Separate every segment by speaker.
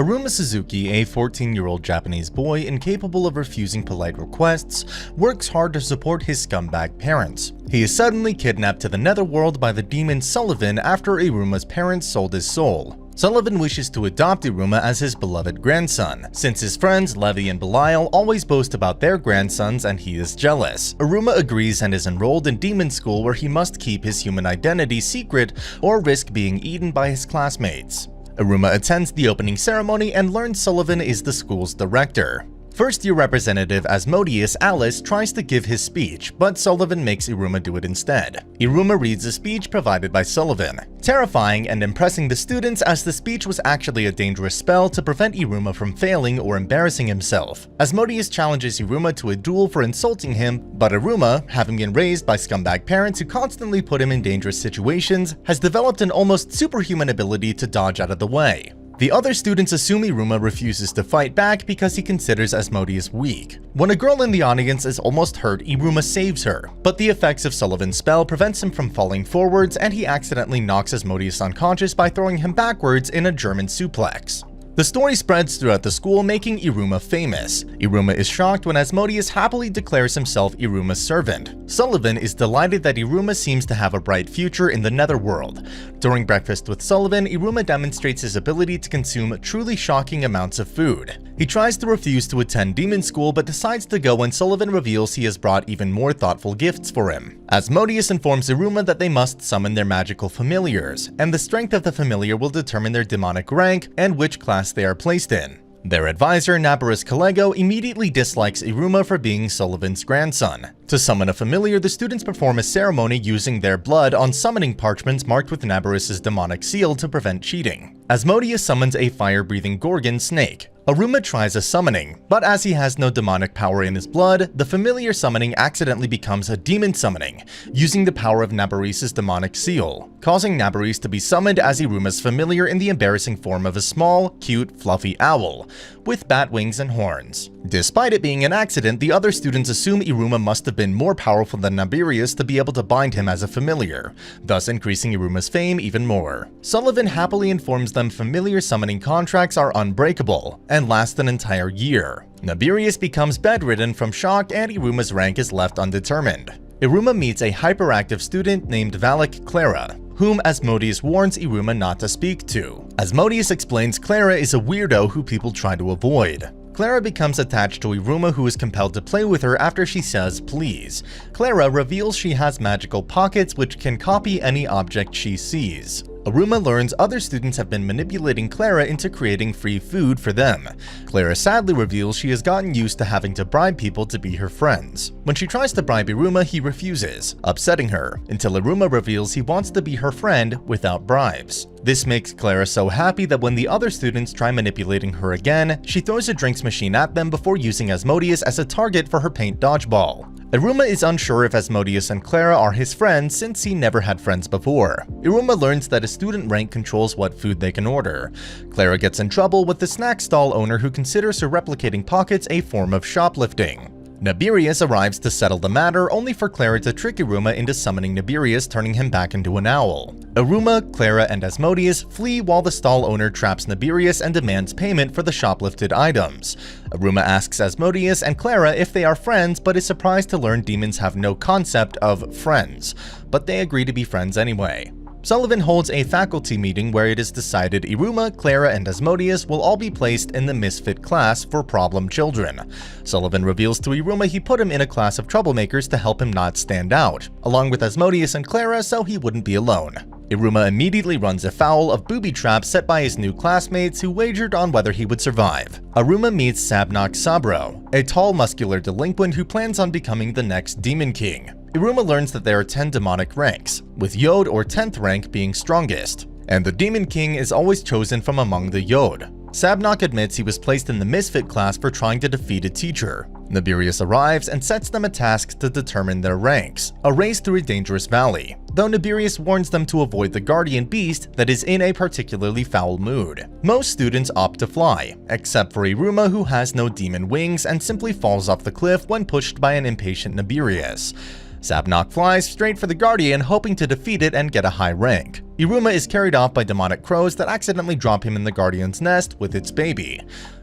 Speaker 1: Iruma Suzuki, a 14-year-old Japanese boy incapable of refusing polite requests, works hard to support his scumbag parents. He is suddenly kidnapped to the netherworld by the demon Sullivan after Iruma's parents sold his soul. Sullivan wishes to adopt Iruma as his beloved grandson, since his friends Levi and Belial always boast about their grandsons and he is jealous. Iruma agrees and is enrolled in demon school where he must keep his human identity secret or risk being eaten by his classmates. Iruma attends the opening ceremony and learns Sullivan is the school's director. First-year representative Asmodeus Alice tries to give his speech, but Sullivan makes Iruma do it instead. Iruma reads a speech provided by Sullivan, terrifying and impressing the students as the speech was actually a dangerous spell to prevent Iruma from failing or embarrassing himself. Asmodeus challenges Iruma to a duel for insulting him, but Iruma, having been raised by scumbag parents who constantly put him in dangerous situations, has developed an almost superhuman ability to dodge out of the way. The other students assume Iruma refuses to fight back because he considers Asmodeus weak. When a girl in the audience is almost hurt, Iruma saves her, but the effects of Sullivan's spell prevents him from falling forwards and he accidentally knocks Asmodeus unconscious by throwing him backwards in a German suplex. The story spreads throughout the school, making Iruma famous. Iruma is shocked when Asmodeus happily declares himself Iruma's servant. Sullivan is delighted that Iruma seems to have a bright future in the netherworld. During breakfast with Sullivan, Iruma demonstrates his ability to consume truly shocking amounts of food. He tries to refuse to attend demon school but decides to go when Sullivan reveals he has brought even more thoughtful gifts for him. Asmodeus informs Iruma that they must summon their magical familiars, and the strength of the familiar will determine their demonic rank and which class they are placed in. Their advisor, Nabarus Kalego, immediately dislikes Iruma for being Sullivan's grandson. To summon a familiar, the students perform a ceremony using their blood on summoning parchments marked with Nabarus's demonic seal to prevent cheating. Asmodeus summons a fire-breathing Gorgon snake. Iruma tries a summoning, but as he has no demonic power in his blood, the familiar summoning accidentally becomes a demon summoning, using the power of Nabarus's demonic seal, causing Nabarus to be summoned as Iruma's familiar in the embarrassing form of a small, cute, fluffy owl, with bat wings and horns. Despite it being an accident, the other students assume Iruma must have been more powerful than Nabarus to be able to bind him as a familiar, thus increasing Iruma's fame even more. Sullivan happily informs them familiar summoning contracts are unbreakable and last an entire year. Nabarus becomes bedridden from shock and Iruma's rank is left undetermined. Iruma meets a hyperactive student named Valak Clara, whom Asmodeus warns Iruma not to speak to. Asmodeus explains Clara is a weirdo who people try to avoid. Clara becomes attached to Iruma, who is compelled to play with her after she says please. Clara reveals she has magical pockets which can copy any object she sees. Iruma learns other students have been manipulating Clara into creating free food for them. Clara sadly reveals she has gotten used to having to bribe people to be her friends. When she tries to bribe Iruma, he refuses, upsetting her, until Iruma reveals he wants to be her friend without bribes. This makes Clara so happy that when the other students try manipulating her again, she throws a drinks machine at them before using Asmodeus as a target for her paint dodgeball. Iruma is unsure if Asmodeus and Clara are his friends since he never had friends before. Iruma learns that a student rank controls what food they can order. Clara gets in trouble with the snack stall owner who considers her replicating pockets a form of shoplifting. Nabarus arrives to settle the matter, only for Clara to trick Iruma into summoning Nabarus, turning him back into an owl. Iruma, Clara, and Asmodeus flee while the stall owner traps Nabarus and demands payment for the shoplifted items. Iruma asks Asmodeus and Clara if they are friends, but is surprised to learn demons have no concept of friends, but they agree to be friends anyway. Sullivan holds a faculty meeting where it is decided Iruma, Clara, and Asmodeus will all be placed in the misfit class for problem children. Sullivan reveals to Iruma he put him in a class of troublemakers to help him not stand out, along with Asmodeus and Clara so he wouldn't be alone. Iruma immediately runs afoul of booby traps set by his new classmates who wagered on whether he would survive. Iruma meets Sabnok Sabro, a tall muscular delinquent who plans on becoming the next Demon King. Iruma learns that there are 10 demonic ranks, with Yod or 10th rank being strongest, and the Demon King is always chosen from among the Yod. Sabnok admits he was placed in the misfit class for trying to defeat a teacher. Nabarus arrives and sets them a task to determine their ranks, a race through a dangerous valley, though Nabarus warns them to avoid the guardian beast that is in a particularly foul mood. Most students opt to fly, except for Iruma, who has no demon wings and simply falls off the cliff when pushed by an impatient Nabarus. Sabnok flies straight for the Guardian, hoping to defeat it and get a high rank. Iruma is carried off by demonic crows that accidentally drop him in the Guardian's nest with its baby,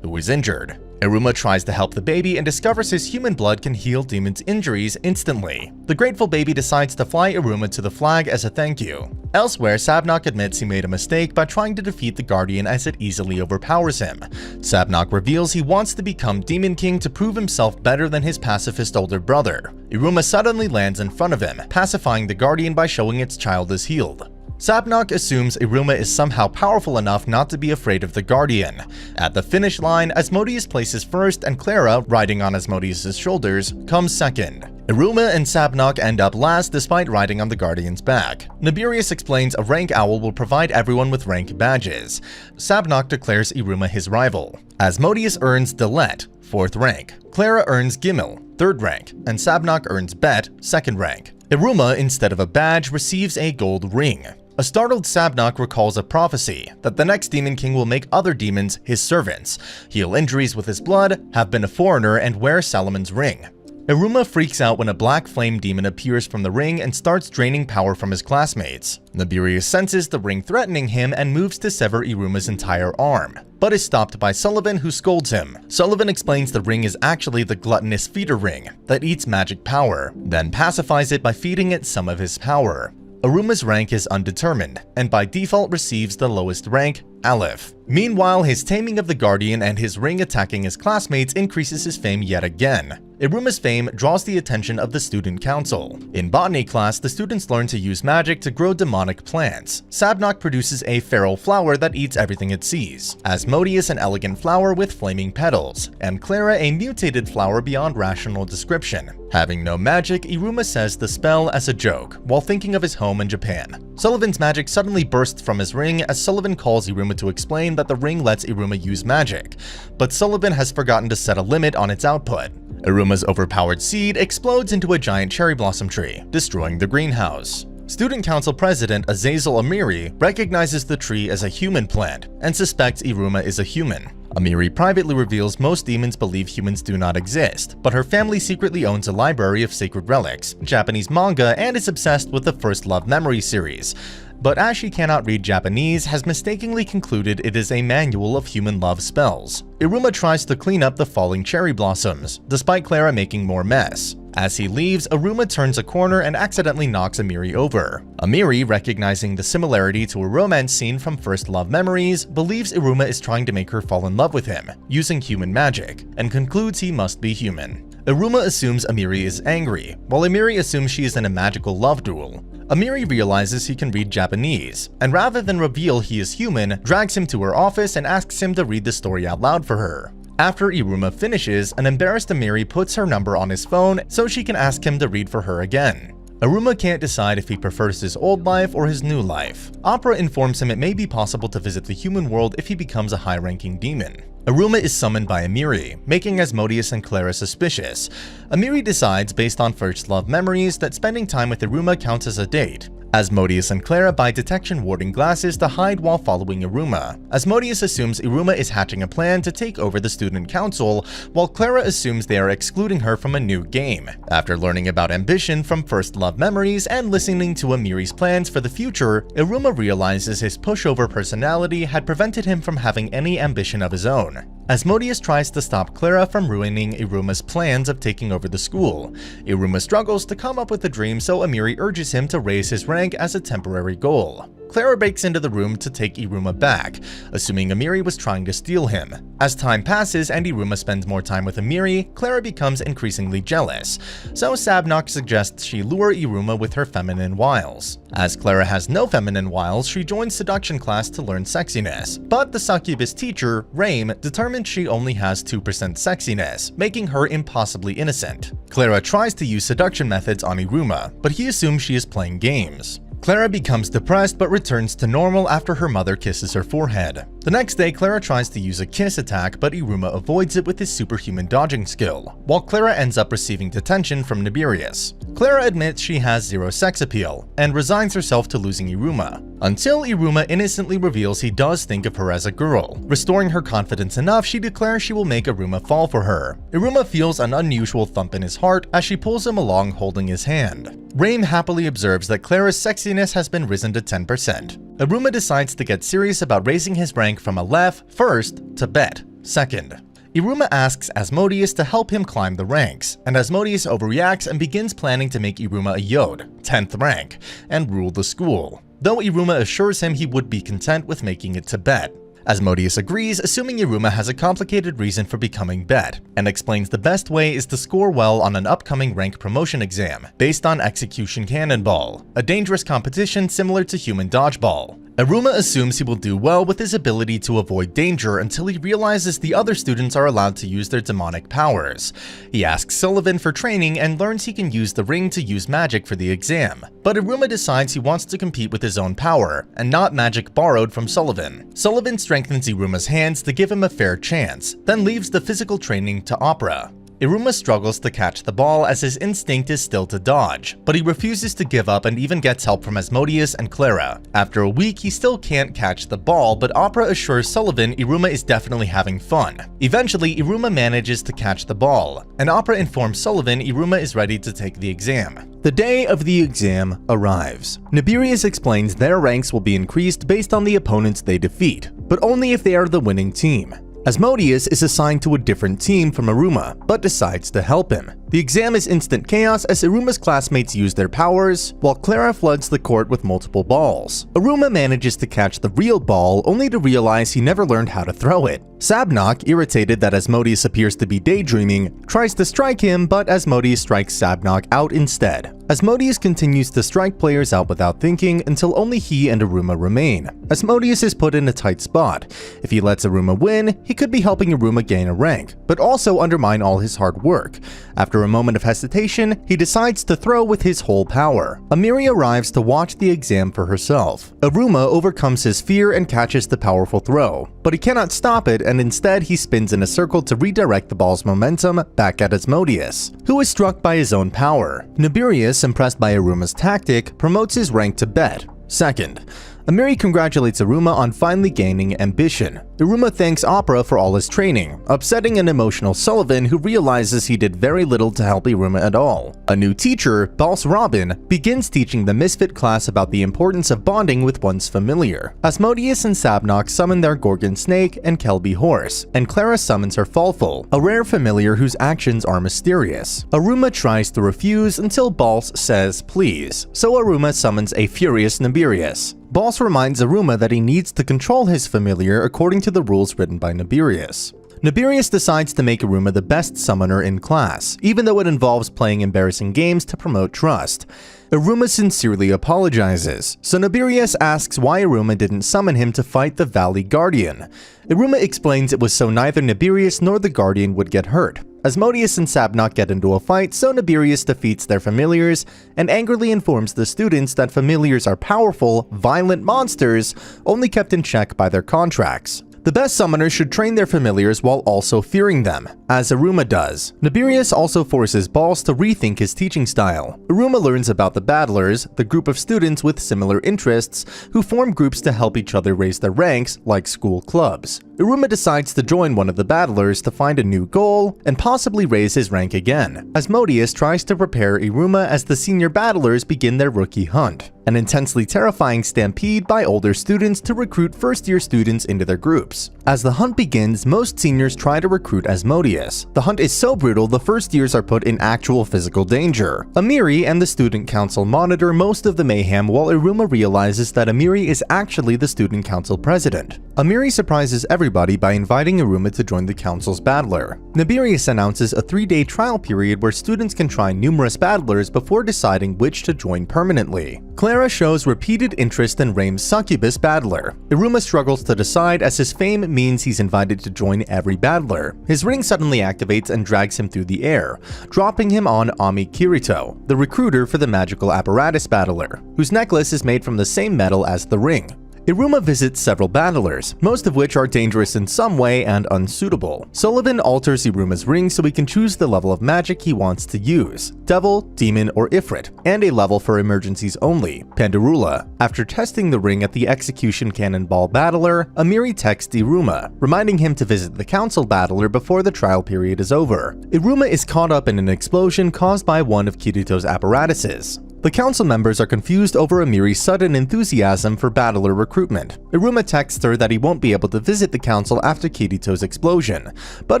Speaker 1: who is injured. Iruma tries to help the baby and discovers his human blood can heal demons' injuries instantly. The grateful baby decides to fly Iruma to the flag as a thank you. Elsewhere, Sabnok admits he made a mistake by trying to defeat the Guardian as it easily overpowers him. Sabnok reveals he wants to become Demon King to prove himself better than his pacifist older brother. Iruma suddenly lands in front of him, pacifying the Guardian by showing its child is healed. Sabnok assumes Iruma is somehow powerful enough not to be afraid of the Guardian. At the finish line, Asmodeus places first and Clara, riding on Asmodeus' shoulders, comes second. Iruma and Sabnok end up last despite riding on the Guardian's back. Nibirius explains a rank owl will provide everyone with rank badges. Sabnok declares Iruma his rival. Asmodeus earns Delet, 4th rank. Clara earns Gimel, 3rd rank, and Sabnok earns Bet, 2nd rank. Iruma, instead of a badge, receives a gold ring. A startled Sabnok recalls a prophecy that the next Demon King will make other demons his servants, heal injuries with his blood, have been a foreigner, and wear Salomon's ring. Iruma freaks out when a black flame demon appears from the ring and starts draining power from his classmates. Nibirius senses the ring threatening him and moves to sever Iruma's entire arm, but is stopped by Sullivan, who scolds him. Sullivan explains the ring is actually the gluttonous feeder ring that eats magic power, then pacifies it by feeding it some of his power. Iruma's rank is undetermined, and by default receives the lowest rank, Aleph. Meanwhile, his taming of the Guardian and his ring attacking his classmates increases his fame yet again. Iruma's fame draws the attention of the student council. In botany class, the students learn to use magic to grow demonic plants. Sabnok produces a feral flower that eats everything it sees, Asmodeus an elegant flower with flaming petals, and Clara a mutated flower beyond rational description. Having no magic, Iruma says the spell as a joke, while thinking of his home in Japan. Sullivan's magic suddenly bursts from his ring as Sullivan calls Iruma to explain that the ring lets Iruma use magic, but Sullivan has forgotten to set a limit on its output. Iruma's overpowered seed explodes into a giant cherry blossom tree, destroying the greenhouse. Student Council President Azazel Amiri recognizes the tree as a human plant and suspects Iruma is a human. Amiri privately reveals most demons believe humans do not exist, but her family secretly owns a library of sacred relics, Japanese manga, and is obsessed with the First Love Memory series. But as she cannot read Japanese, has mistakenly concluded it is a manual of human love spells. Iruma tries to clean up the falling cherry blossoms, despite Clara making more mess. As he leaves, Iruma turns a corner and accidentally knocks Amiri over. Amiri, recognizing the similarity to a romance scene from First Love Memories, believes Iruma is trying to make her fall in love with him, using human magic, and concludes he must be human. Iruma assumes Amiri is angry, while Amiri assumes she is in a magical love duel. Amiri realizes he can read Japanese, and rather than reveal he is human, drags him to her office and asks him to read the story out loud for her. After Iruma finishes, an embarrassed Amiri puts her number on his phone so she can ask him to read for her again. Iruma can't decide if he prefers his old life or his new life. Opera informs him it may be possible to visit the human world if he becomes a high-ranking demon. Iruma is summoned by Amiri, making Asmodeus and Clara suspicious. Amiri decides, based on First Love Memories, that spending time with Iruma counts as a date. Asmodeus and Clara buy detection warding glasses to hide while following Iruma. Asmodeus assumes Iruma is hatching a plan to take over the student council, while Clara assumes they are excluding her from a new game. After learning about ambition from First Love Memories and listening to Amiri's plans for the future, Iruma realizes his pushover personality had prevented him from having any ambition of his own. Asmodeus tries to stop Clara from ruining Iruma's plans of taking over the school. Iruma struggles to come up with a dream, so Amiri urges him to raise his rank as a temporary goal. Clara breaks into the room to take Iruma back, assuming Amiri was trying to steal him. As time passes and Iruma spends more time with Amiri, Clara becomes increasingly jealous, so Sabnok suggests she lure Iruma with her feminine wiles. As Clara has no feminine wiles, she joins seduction class to learn sexiness, but the succubus teacher, Rame, determines she only has 2% sexiness, making her impossibly innocent. Clara tries to use seduction methods on Iruma, but he assumes she is playing games. Clara becomes depressed but returns to normal after her mother kisses her forehead. The next day, Clara tries to use a kiss attack, but Iruma avoids it with his superhuman dodging skill, while Clara ends up receiving detention from Nibirius. Clara admits she has zero sex appeal, and resigns herself to losing Iruma, until Iruma innocently reveals he does think of her as a girl. Restoring her confidence enough, she declares she will make Iruma fall for her. Iruma feels an unusual thump in his heart as she pulls him along holding his hand. Rame happily observes that Clara's sexiness has been risen to 10%. Iruma decides to get serious about raising his rank from a Lef first to Bet second. Iruma asks Asmodeus to help him climb the ranks, and Asmodeus overreacts and begins planning to make Iruma a Yode, 10th rank, and rule the school, though Iruma assures him he would be content with making it to Bet. Asmodeus agrees, assuming Iruma has a complicated reason for becoming Bet, and explains the best way is to score well on an upcoming rank promotion exam, based on Execution Cannonball, a dangerous competition similar to human dodgeball. Iruma assumes he will do well with his ability to avoid danger until he realizes the other students are allowed to use their demonic powers. He asks Sullivan for training and learns he can use the ring to use magic for the exam, but Iruma decides he wants to compete with his own power, and not magic borrowed from Sullivan. Sullivan strengthens Iruma's hands to give him a fair chance, then leaves the physical training to Opera. Iruma struggles to catch the ball as his instinct is still to dodge, but he refuses to give up and even gets help from Asmodeus and Clara. After a week, he still can't catch the ball, but Opera assures Sullivan Iruma is definitely having fun. Eventually, Iruma manages to catch the ball, and Opera informs Sullivan Iruma is ready to take the exam. The day of the exam arrives. Nibirius explains their ranks will be increased based on the opponents they defeat, but only if they are the winning team. Asmodeus is assigned to a different team from Iruma, but decides to help him. The exam is instant chaos as Iruma's classmates use their powers, while Clara floods the court with multiple balls. Iruma manages to catch the real ball, only to realize he never learned how to throw it. Sabnok, irritated that Asmodeus appears to be daydreaming, tries to strike him, but Asmodeus strikes Sabnok out instead. Asmodeus continues to strike players out without thinking until only he and Iruma remain. Asmodeus is put in a tight spot. If he lets Iruma win, he could be helping Iruma gain a rank, but also undermine all his hard work. After a moment of hesitation, he decides to throw with his whole power. Amiri arrives to watch the exam for herself. Iruma overcomes his fear and catches the powerful throw, but he cannot stop it, and instead he spins in a circle to redirect the ball's momentum back at Asmodeus, who is struck by his own power. Nibirius, impressed by Iruma's tactic, promotes his rank to Bet second. Amiri congratulates Iruma on finally gaining ambition. Iruma thanks Opera for all his training, upsetting an emotional Sullivan who realizes he did very little to help Iruma at all. A new teacher, Boss Robin, begins teaching the Misfit class about the importance of bonding with one's familiar. Asmodeus and Sabnok summon their Gorgon Snake and Kelby Horse, and Clara summons her Falful, a rare familiar whose actions are mysterious. Iruma tries to refuse until Boss says please, so Iruma summons a furious Nibirius. Boss reminds Iruma that he needs to control his familiar according to the rules written by Nibirius. Nibirius decides to make Iruma the best summoner in class, even though it involves playing embarrassing games to promote trust. Iruma sincerely apologizes, so Nibirius asks why Iruma didn't summon him to fight the Valley Guardian. Iruma explains it was so neither Nibirius nor the Guardian would get hurt. Asmodeus and Sabnok get into a fight, so Nibirius defeats their familiars and angrily informs the students that familiars are powerful, violent monsters, only kept in check by their contracts. The best summoners should train their familiars while also fearing them, as Iruma does. Nibirius also forces Boss to rethink his teaching style. Iruma learns about the Battlers, the group of students with similar interests who form groups to help each other raise their ranks, like school clubs. Iruma decides to join one of the Battlers to find a new goal and possibly raise his rank again. Asmodeus tries to prepare Iruma as the senior Battlers begin their rookie hunt, an intensely terrifying stampede by older students to recruit first-year students into their groups. As the hunt begins, most seniors try to recruit Asmodeus. The hunt is so brutal, the first years are put in actual physical danger. Amiri and the student council monitor most of the mayhem while Iruma realizes that Amiri is actually the student council president. Amiri surprises everybody by inviting Iruma to join the council's battler. Nibirius announces a 3-day trial period where students can try numerous battlers before deciding which to join permanently. Clara shows repeated interest in Raim's succubus battler. Iruma struggles to decide as his fame means he's invited to join every battler. His ring suddenly activates and drags him through the air, dropping him on Ami Kirito, the recruiter for the magical apparatus battler, whose necklace is made from the same metal as the ring. Iruma visits several battlers, most of which are dangerous in some way and unsuitable. Sullivan alters Iruma's ring so he can choose the level of magic he wants to use, Devil, Demon, or Ifrit, and a level for emergencies only, Pandurula. After testing the ring at the Execution Cannonball battler, Amiri texts Iruma, reminding him to visit the council battler before the trial period is over. Iruma is caught up in an explosion caused by one of Kirito's apparatuses. The council members are confused over Amiri's sudden enthusiasm for battler recruitment. Iruma texts her that he won't be able to visit the council after Kirito's explosion, but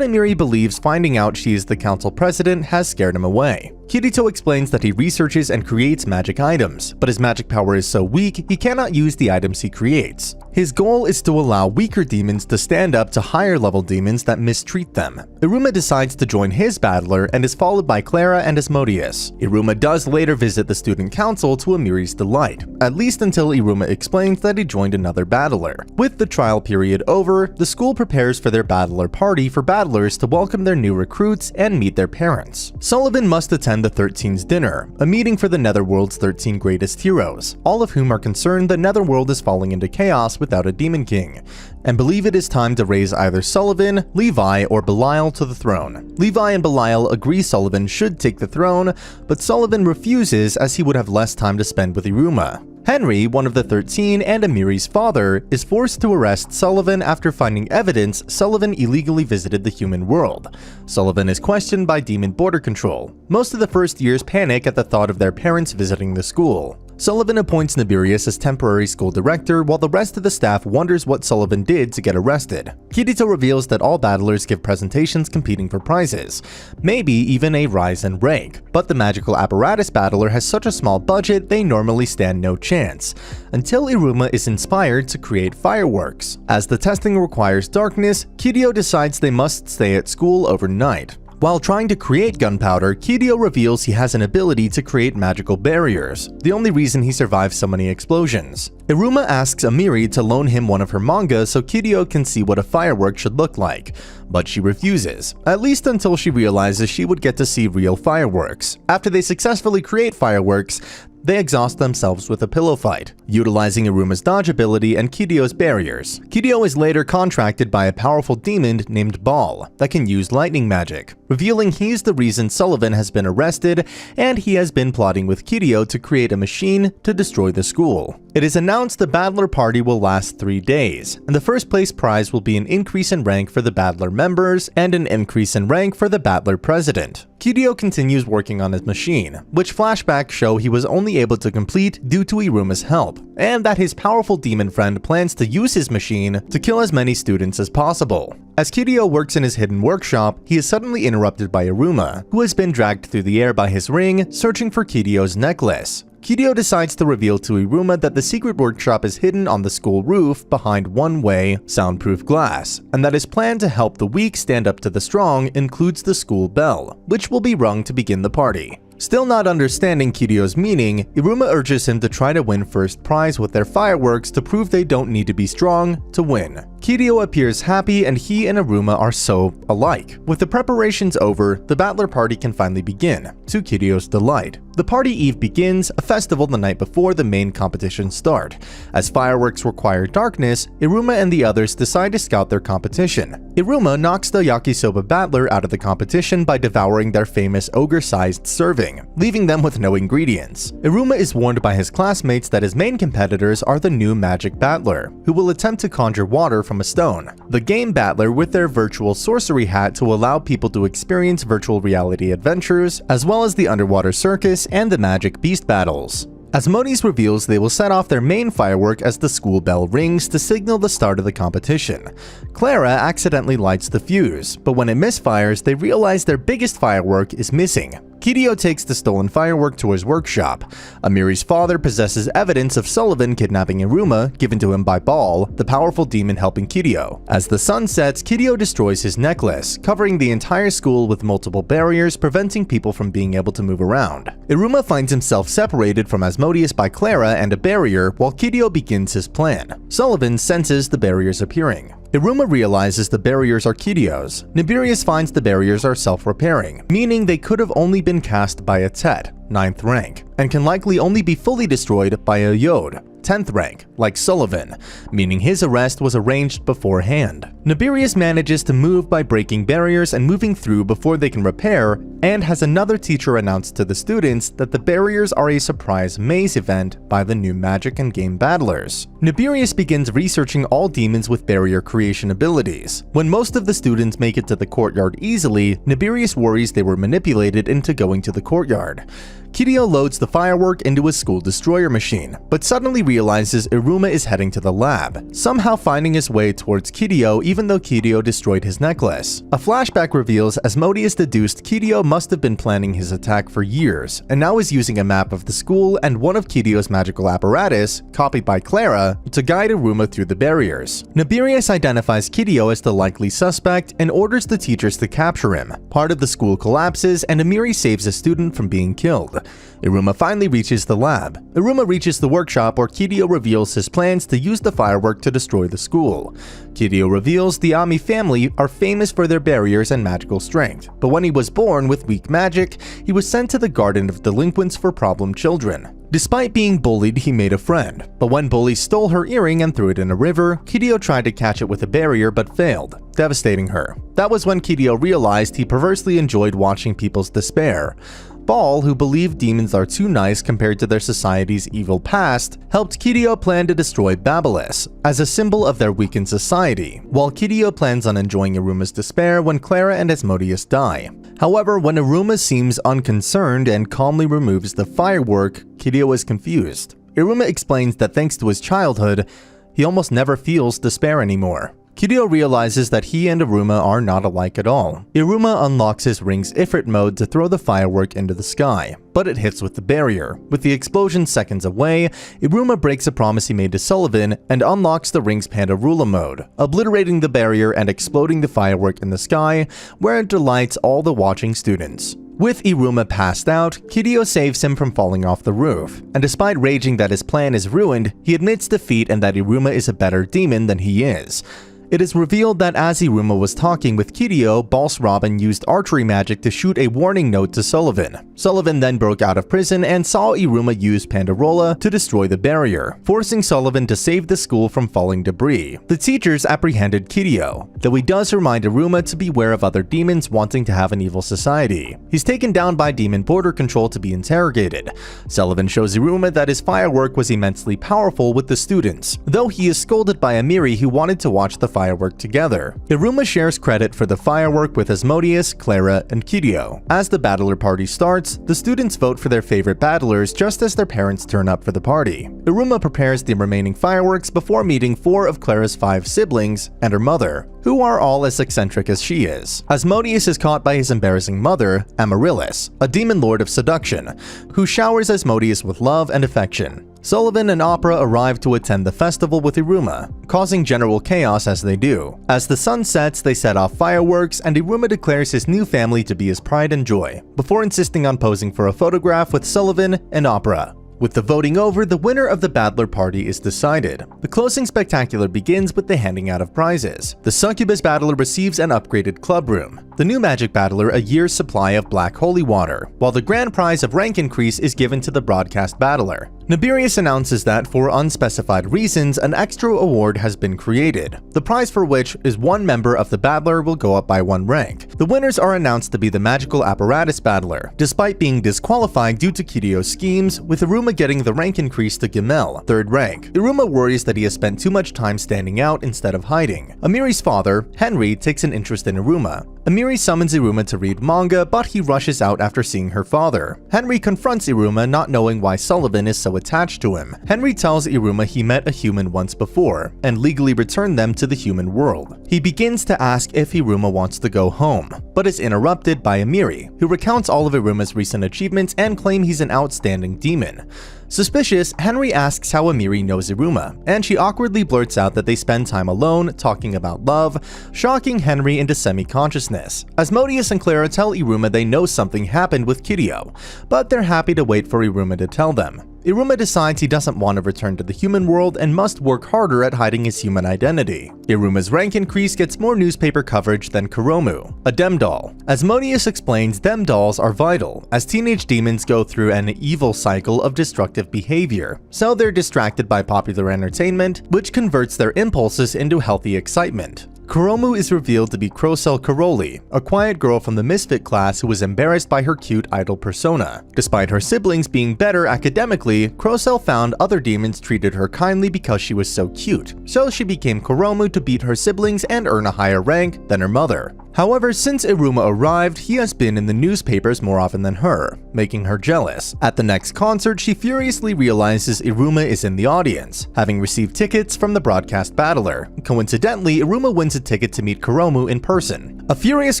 Speaker 1: Amiri believes finding out she is the council president has scared him away. Kirito explains that he researches and creates magic items, but his magic power is so weak he cannot use the items he creates. His goal is to allow weaker demons to stand up to higher level demons that mistreat them. Iruma decides to join his battler and is followed by Clara and Asmodeus. Iruma does later visit the student council to Amiri's delight, at least until Iruma explains that he joined another battler. With the trial period over, the school prepares for their battler party for battlers to welcome their new recruits and meet their parents. Sullivan must attend the 13's dinner, a meeting for the Netherworld's 13 greatest heroes, all of whom are concerned the Netherworld is falling into chaos without a demon king, and believe it is time to raise either Sullivan, Levi, or Belial to the throne. Levi and Belial agree Sullivan should take the throne, but Sullivan refuses as he would have less time to spend with Iruma. Henry, one of the 13 and Amiri's father, is forced to arrest Sullivan after finding evidence Sullivan illegally visited the human world. Sullivan is questioned by Demon Border Control. Most of the first years panic at the thought of their parents visiting the school. Sullivan appoints Nibirius as temporary school director while the rest of the staff wonders what Sullivan did to get arrested. Kirito reveals that all battlers give presentations competing for prizes, maybe even a rise in rank, but the magical apparatus battler has such a small budget they normally stand no chance, until Iruma is inspired to create fireworks. As the testing requires darkness, Kirito decides they must stay at school overnight. While trying to create gunpowder, Kirito reveals he has an ability to create magical barriers, the only reason he survives so many explosions. Iruma asks Amiri to loan him one of her manga so Kirito can see what a firework should look like, but she refuses, at least until she realizes she would get to see real fireworks. After they successfully create fireworks, they exhaust themselves with a pillow fight, utilizing Iruma's dodge ability and Kirito's barriers. Kirito is later contracted by a powerful demon named Ball that can use lightning magic, revealing he's the reason Sullivan has been arrested and he has been plotting with Kirito to create a machine to destroy the school. It is announced the battler party will last 3 days, and the first place prize will be an increase in rank for the battler members and an increase in rank for the battler president. Kirito continues working on his machine, which flashbacks show he was only able to complete due to Iruma's help, and that his powerful demon friend plans to use his machine to kill as many students as possible. As Kirito works in his hidden workshop, he is suddenly interrupted by Iruma, who has been dragged through the air by his ring, searching for Kirito's necklace. Kirito decides to reveal to Iruma that the secret workshop is hidden on the school roof behind one-way, soundproof glass, and that his plan to help the weak stand up to the strong includes the school bell, which will be rung to begin the party. Still not understanding Kirito's meaning, Iruma urges him to try to win first prize with their fireworks to prove they don't need to be strong to win. Kirito appears happy and he and Iruma are so alike. With the preparations over, the battler party can finally begin, to Kirito's delight. The party eve begins, a festival the night before the main competitions start. As fireworks require darkness, Iruma and the others decide to scout their competition. Iruma knocks the yakisoba battler out of the competition by devouring their famous ogre-sized serving, leaving them with no ingredients. Iruma is warned by his classmates that his main competitors are the new magic battler, who will attempt to conjure water from a stone, the game battler with their virtual sorcery hat to allow people to experience virtual reality adventures, as well as the underwater circus and the magic beast battles. Asmodeus reveals they will set off their main firework as the school bell rings to signal the start of the competition. Clara accidentally lights the fuse, but when it misfires, they realize their biggest firework is missing. Kirito takes the stolen firework to his workshop. Amiri's father possesses evidence of Sullivan kidnapping Iruma, given to him by Ball, the powerful demon helping Kirito. As the sun sets, Kirito destroys his necklace, covering the entire school with multiple barriers preventing people from being able to move around. Iruma finds himself separated from Asmodeus by Clara and a barrier while Kirito begins his plan. Sullivan senses the barriers appearing. Iruma realizes the barriers are Kirito's. Nibirius finds the barriers are self-repairing, meaning they could have only been cast by a Tet, 9th rank, and can likely only be fully destroyed by a Yod, 10th rank, like Sullivan, meaning his arrest was arranged beforehand. Nibirius manages to move by breaking barriers and moving through before they can repair, and has another teacher announce to the students that the barriers are a surprise maze event by the new magic and game battlers. Nibirius begins researching all demons with barrier creation abilities. When most of the students make it to the courtyard easily, Nibirius worries they were manipulated into going to the courtyard. Kiryu loads the firework into his school destroyer machine, but suddenly realizes Iruma is heading to the lab, somehow finding his way towards Kiryu even though Kiryu destroyed his necklace. A flashback reveals Asmodeus deduced Kiryu must have been planning his attack for years, and now is using a map of the school and one of Kiryu's magical apparatus, copied by Clara, to guide Iruma through the barriers. Nibirius identifies Kiryu as the likely suspect and orders the teachers to capture him. Part of the school collapses and Amiri saves a student from being killed. Iruma finally reaches the lab. Iruma reaches the workshop where Kiryu reveals his plans to use the firework to destroy the school. Kiryu reveals the Ami family are famous for their barriers and magical strength, but when he was born with weak magic, he was sent to the Garden of Delinquents for problem children. Despite being bullied, he made a friend, but when bullies stole her earring and threw it in a river, Kiryu tried to catch it with a barrier but failed, devastating her. That was when Kiryu realized he perversely enjoyed watching people's despair. Ball, who believed demons are too nice compared to their society's evil past, helped Kiryu plan to destroy Babylos as a symbol of their weakened society, while Kiryu plans on enjoying Iruma's despair when Clara and Asmodeus die. However, when Iruma seems unconcerned and calmly removes the firework, Kiryu is confused. Iruma explains that thanks to his childhood, he almost never feels despair anymore. Kiryu realizes that he and Iruma are not alike at all. Iruma unlocks his ring's Ifrit mode to throw the firework into the sky, but it hits with the barrier. With the explosion seconds away, Iruma breaks a promise he made to Sullivan and unlocks the ring's Pandarula mode, obliterating the barrier and exploding the firework in the sky, where it delights all the watching students. With Iruma passed out, Kiryu saves him from falling off the roof, and despite raging that his plan is ruined, he admits defeat and that Iruma is a better demon than he is. It is revealed that as Iruma was talking with Kiryu, Boss Robin used archery magic to shoot a warning note to Sullivan. Sullivan then broke out of prison and saw Iruma use Pandarola to destroy the barrier, forcing Sullivan to save the school from falling debris. The teachers apprehended Kiryu, though he does remind Iruma to beware of other demons wanting to have an evil society. He's taken down by Demon Border Control to be interrogated. Sullivan shows Iruma that his firework was immensely powerful with the students, though he is scolded by Amiri who wanted to watch the firework together. Iruma shares credit for the firework with Asmodeus, Clara, and Kiryu. As the battler party starts, the students vote for their favorite battlers just as their parents turn up for the party. Iruma prepares the remaining fireworks before meeting 4 of Clara's 5 siblings and her mother, who are all as eccentric as she is. Asmodeus is caught by his embarrassing mother, Amaryllis, a demon lord of seduction, who showers Asmodeus with love and affection. Sullivan and Opera arrive to attend the festival with Iruma, causing general chaos as they do. As the sun sets, they set off fireworks, and Iruma declares his new family to be his pride and joy, before insisting on posing for a photograph with Sullivan and Opera. With the voting over, the winner of the Battler Party is decided. The closing spectacular begins with the handing out of prizes. The Succubus Battler receives an upgraded club room, the new Magic Battler a year's supply of Black Holy Water, while the grand prize of rank increase is given to the Broadcast Battler. Nibirius announces that, for unspecified reasons, an extra award has been created, the prize for which is one member of the Battler will go up by 1 rank. The winners are announced to be the Magical Apparatus Battler, despite being disqualified due to Kiryu's schemes, with Iruma getting the rank increase to Gimel, 3rd rank. Iruma worries that he has spent too much time standing out instead of hiding. Amiri's father, Henry, takes an interest in Iruma. Amiri summons Iruma to read manga, but he rushes out after seeing her father. Henry confronts Iruma, not knowing why Sullivan is so attached to him. Henry tells Iruma he met a human once before, and legally returned them to the human world. He begins to ask if Iruma wants to go home, but is interrupted by Amiri, who recounts all of Iruma's recent achievements and claims he's an outstanding demon. Suspicious, Henry asks how Amiri knows Iruma, and she awkwardly blurts out that they spend time alone, talking about love, shocking Henry into semi-consciousness. Asmodeus and Clara tell Iruma they know something happened with Kiryu, but they're happy to wait for Iruma to tell them. Iruma decides he doesn't want to return to the human world and must work harder at hiding his human identity. Iruma's rank increase gets more newspaper coverage than Kuromu, a Dem doll. Asmodeus explains Dem dolls are vital, as teenage demons go through an evil cycle of destructive behavior, so they're distracted by popular entertainment, which converts their impulses into healthy excitement. Kuromu is revealed to be Crocell Karoli, a quiet girl from the misfit class who was embarrassed by her cute idol persona. Despite her siblings being better academically, Crocell found other demons treated her kindly because she was so cute, so she became Kuromu to beat her siblings and earn a higher rank than her mother. However, since Iruma arrived, he has been in the newspapers more often than her, making her jealous. At the next concert, she furiously realizes Iruma is in the audience, having received tickets from the broadcast battler. Coincidentally, Iruma wins a ticket to meet Kuromu in person. A furious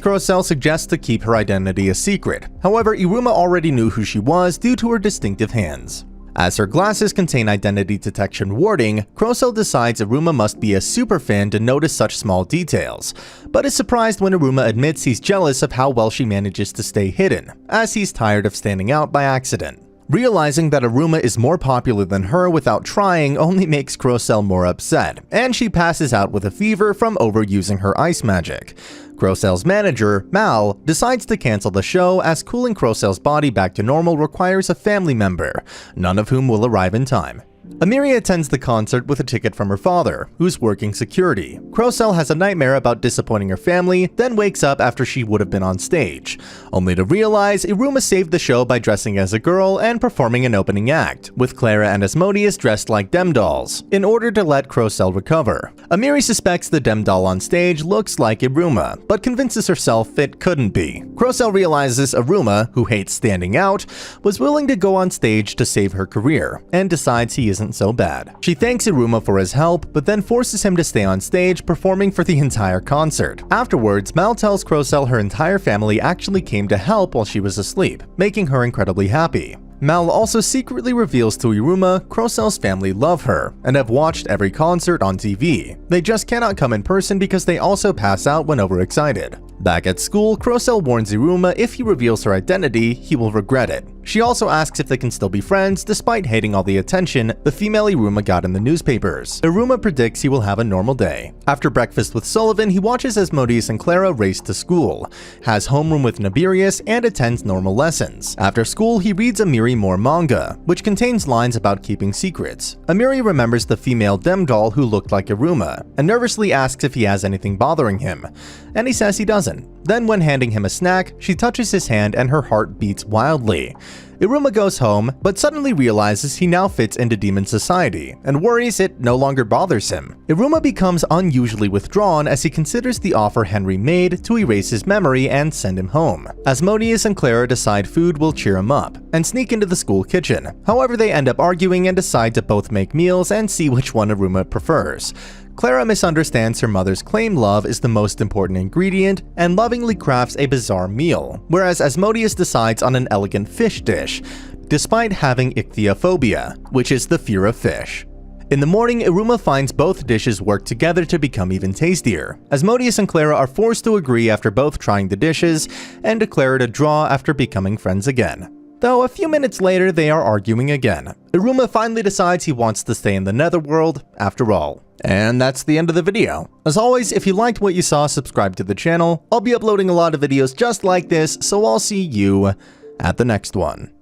Speaker 1: Kurosel suggests to keep her identity a secret. However, Iruma already knew who she was due to her distinctive hands. As her glasses contain identity detection warding, Kurosel decides Iruma must be a superfan to notice such small details, but is surprised when Iruma admits he's jealous of how well she manages to stay hidden, as he's tired of standing out by accident. Realizing that Iruma is more popular than her without trying only makes Kurosel more upset, and she passes out with a fever from overusing her ice magic. Kurosel's manager, Mal, decides to cancel the show as cooling Kurosel's body back to normal requires a family member, none of whom will arrive in time. Amiri attends the concert with a ticket from her father, who's working security. Kurosel has a nightmare about disappointing her family, then wakes up after she would have been on stage, only to realize Iruma saved the show by dressing as a girl and performing an opening act, with Clara and Asmodeus dressed like Dem dolls, in order to let Kurosel recover. Amiri suspects the Dem doll on stage looks like Iruma, but convinces herself it couldn't be. Kurosel realizes Iruma, who hates standing out, was willing to go on stage to save her career, and decides he isn't so bad. She thanks Iruma for his help, but then forces him to stay on stage performing for the entire concert. Afterwards, Mal tells Kurosel her entire family actually came to help while she was asleep, making her incredibly happy. Mal also secretly reveals to Iruma Kurosel's family love her and have watched every concert on TV. They just cannot come in person because they also pass out when overexcited. Back at school, Kurosel warns Iruma if he reveals her identity, he will regret it. She also asks if they can still be friends despite hating all the attention the female Iruma got in the newspapers. Iruma predicts he will have a normal day. After breakfast with Sullivan, he watches Asmodeus and Clara race to school, has homeroom with Nabirius, and attends normal lessons. After school, he reads Amiri more manga, which contains lines about keeping secrets. Amiri remembers the female Dem doll who looked like Iruma, and nervously asks if he has anything bothering him, and he says he doesn't. Then when handing him a snack, she touches his hand and her heart beats wildly. Iruma goes home, but suddenly realizes he now fits into demon society, and worries it no longer bothers him. Iruma becomes unusually withdrawn as he considers the offer Henry made to erase his memory and send him home. Asmodeus and Clara decide food will cheer him up, and sneak into the school kitchen. However, they end up arguing and decide to both make meals and see which one Iruma prefers. Clara misunderstands her mother's claim love is the most important ingredient and lovingly crafts a bizarre meal, whereas Asmodeus decides on an elegant fish dish, despite having ichthyophobia, which is the fear of fish. In the morning, Iruma finds both dishes work together to become even tastier. Asmodeus and Clara are forced to agree after both trying the dishes, and declare it a draw after becoming friends again. Though a few minutes later, they are arguing again. Iruma finally decides he wants to stay in the netherworld after all. And that's the end of the video. As always, if you liked what you saw, subscribe to the channel. I'll be uploading a lot of videos just like this, so I'll see you at the next one.